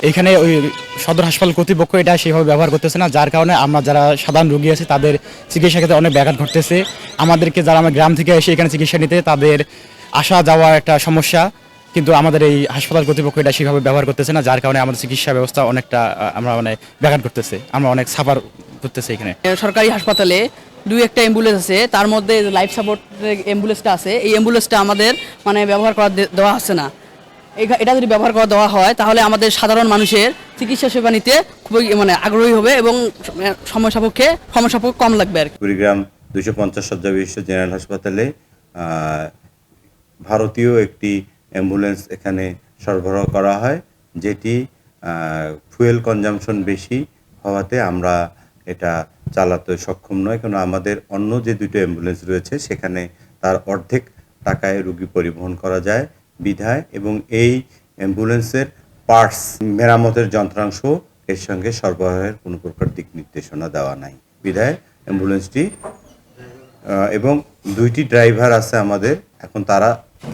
এখানে ওই সদর হাসপাতাল কর্তৃপক্ষ এটা সেভাবে ব্যবহার করতেছে না, যার কারণে আমরা যারা সাধারণ রোগী আছে তাদের চিকিৎসা ক্ষেত্রে অনেক ব্যাঘাত ঘটতেছে। আমাদেরকে যারা আমরা গ্রাম থেকে এসে এখানে চিকিৎসা নিতে, তাদের আসা যাওয়া একটা সমস্যা, কিন্তু আমাদের এই হাসপাতাল কর্তৃপক্ষ এটা সেভাবে ব্যবহার করতেছে না, যার কারণে আমাদের চিকিৎসা ব্যবস্থা অনেকটা আমরা মানে ব্যাঘাত করতেছে, আমরা অনেক সাফার করতেছে। এখানে সরকারি হাসপাতালে দুই একটা অ্যাম্বুলেন্স আছে, তার মধ্যে লাইফ সাপোর্ট অ্যাম্বুলেন্সটা আছে, এই অ্যাম্বুলেন্সটা আমাদের মানে ব্যবহার করা দেওয়া হচ্ছে না। এটা যদি ব্যবহার করা দেওয়া হয় তাহলে আমাদের সাধারণ মানুষের চিকিৎসা সেবা নিতে খুবই মানে আগ্রহী হবে এবং সময় সাপেক্ষে কম লাগবে আর কি। কুড়িগ্রাম 250 শয্যা বিশিষ্ট জেনারেল হাসপাতালে ভারতীয় একটি অ্যাম্বুলেন্স এখানে সরবরাহ করা হয়, যেটি ফুয়েল কনজাম্পশন বেশি হওয়াতে আমরা এটা চালাতে সক্ষম নয়, কারণ আমাদের অন্য যে দুটো অ্যাম্বুলেন্স রয়েছে সেখানে তার অর্ধেক টাকায় রোগী পরিবহন করা যায় বিধায়, এবং এই অ্যাম্বুলেন্সের পার্টস মেরামতের যন্ত্রাংশ এর সঙ্গে সরবরাহের কোনো প্রকার দিক নির্দেশনা দেওয়া নাই বিধায় অ্যাম্বুলেন্সটি এবং দুইটি ড্রাইভার আছে আমাদের। এখন তারা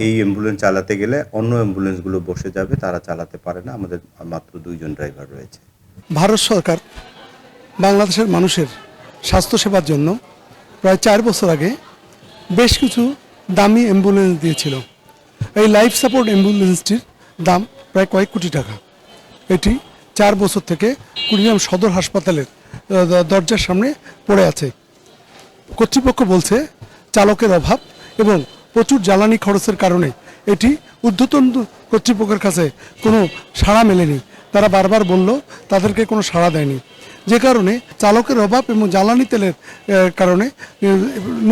এই অ্যাম্বুলেন্স চালাতে গেলে অন্য অ্যাম্বুলেন্সগুলো বসে যাবে, তারা চালাতে পারে না, আমাদের মাত্র 2 জন ড্রাইভার রয়েছে। ভারত সরকার বাংলাদেশের মানুষের স্বাস্থ্যসেবার জন্য প্রায় 4 বছর আগে বেশ কিছু দামি অ্যাম্বুলেন্স দিয়েছিল। এই লাইফ সাপোর্ট অ্যাম্বুলেন্সটির দাম প্রায় কয়েক কোটি টাকা। এটি 4 বছর থেকে কুড়িগ্রাম সদর হাসপাতালের দরজার সামনে পড়ে আছে। কর্তৃপক্ষ বলছে চালকের অভাব এবং প্রচুর জ্বালানি খরচের কারণে এটি ঊর্ধ্বতন কর্তৃপক্ষের কাছে কোনো সাড়া মেলেনি। তারা বারবার বলল, তাদেরকে কোনো সাড়া দেয়নি, যে কারণে চালকের অভাব এবং জ্বালানি তেলের কারণে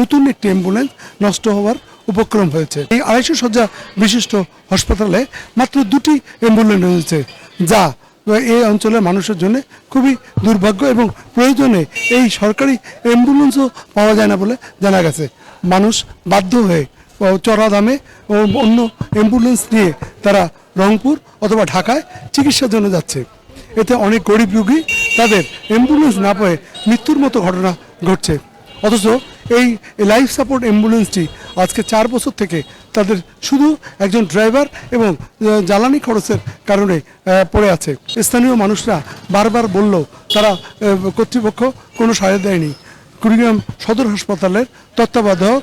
নতুন একটি অ্যাম্বুলেন্স নষ্ট হওয়ার উপক্রম হয়েছে। এই 250 শয্যা বিশিষ্ট হাসপাতালে মাত্র 2টি অ্যাম্বুলেন্স রয়েছে, যা এই অঞ্চলের মানুষের জন্য খুবই দুর্ভাগ্য, এবং প্রয়োজনে এই সরকারি অ্যাম্বুলেন্সও পাওয়া যায় না বলে জানা গেছে। মানুষ বাধ্য হয়ে চড়া দামে ও অন্য অ্যাম্বুলেন্স নিয়ে তারা রংপুর অথবা ঢাকায় চিকিৎসার জন্য যাচ্ছে। এতে অনেক গরিব রোগী তাদের অ্যাম্বুলেন্স না পেয়ে মৃত্যুর মতো ঘটনা ঘটছে। অথচ এই লাইফ সাপোর্ট অ্যাম্বুলেন্সটি আজকে 4 বছর থেকে তাদের শুধু একজন ড্রাইভার এবং জ্বালানি খরচের কারণে পড়ে আছে। স্থানীয় মানুষরা বারবার বলল, তারা কর্তৃপক্ষ কোনো সাড়া দেয়নি। কুড়িগ্রাম সদর হাসপাতালের তত্ত্বাবধায়ক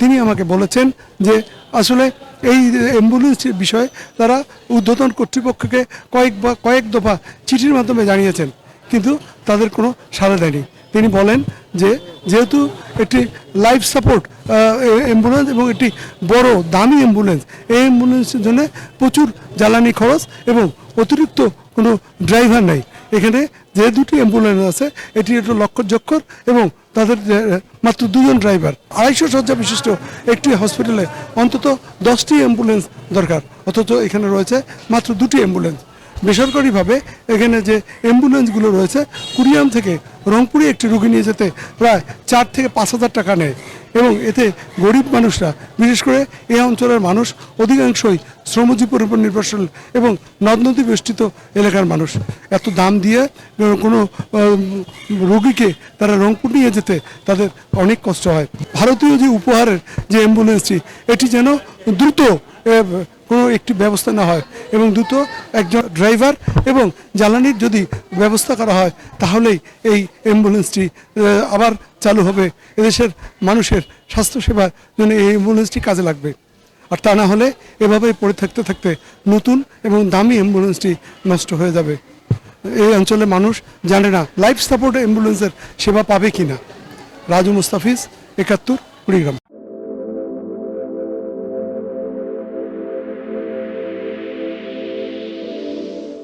তিনি আমাকে বলেছেন যে আসলে এই অ্যাম্বুলেন্সের বিষয়ে তারা ঊর্ধ্বতন কর্তৃপক্ষকে কয়েক দফা চিঠির মাধ্যমে জানিয়েছেন, কিন্তু তাদের কোনো সাড়া দেয়নি। তিনি বলেন যে যেহেতু একটি লাইফ সাপোর্ট অ্যাম্বুলেন্স এবং একটি বড় দামি অ্যাম্বুলেন্স, এই অ্যাম্বুলেন্সের জন্য প্রচুর জ্বালানি খরচ এবং অতিরিক্ত কোনো ড্রাইভার নেই। এখানে যে 2টি অ্যাম্বুলেন্স আছে এটি একটু লক্ষ্যজক্ষর এবং তাদের মাত্র 2 জন ড্রাইভার। 250 শয্যা বিশিষ্ট একটি হসপিটালে অন্তত 10টি অ্যাম্বুলেন্স দরকার, অথচ এখানে রয়েছে মাত্র 2টি অ্যাম্বুলেন্স। বেসরকারিভাবে এখানে যে অ্যাম্বুলেন্সগুলো রয়েছে, কুড়িগ্রাম থেকে রংপুরে একটি রোগী নিয়ে যেতে প্রায় 4 থেকে 5 হাজার টাকা নেয়, এবং এতে গরিব মানুষরা, বিশেষ করে এই অঞ্চলের মানুষ অধিকাংশই শ্রমজীবীর উপর নির্ভরশীল এবং নদ নদী বেষ্টিত এলাকার মানুষ। এত দাম দিয়ে কোনো রোগীকে তারা রংপুর নিয়ে যেতে তাদের অনেক কষ্ট হয়। ভারতীয় যে উপহারের যে অ্যাম্বুলেন্সটি, এটি যেন দ্রুত কোনো একটি ব্যবস্থা না হয় এবং দ্রুত একজন ড্রাইভার এবং জ্বালানির যদি ব্যবস্থা করা হয়, তাহলেই এই অ্যাম্বুলেন্সটি আবার চালু হবে। এদেশের মানুষের স্বাস্থ্যসেবার জন্য এই অ্যাম্বুলেন্সটি কাজে লাগবে। আর তা না হলে এভাবেই পড়ে থাকতে থাকতে নতুন এবং দামি অ্যাম্বুলেন্সটি নষ্ট হয়ে যাবে। এই অঞ্চলের মানুষ জানে না লাইফ সাপোর্ট অ্যাম্বুলেন্সের সেবা পাবে কিনা। রাজু মুস্তাফিজ, 71, কুড়িগ্রাম।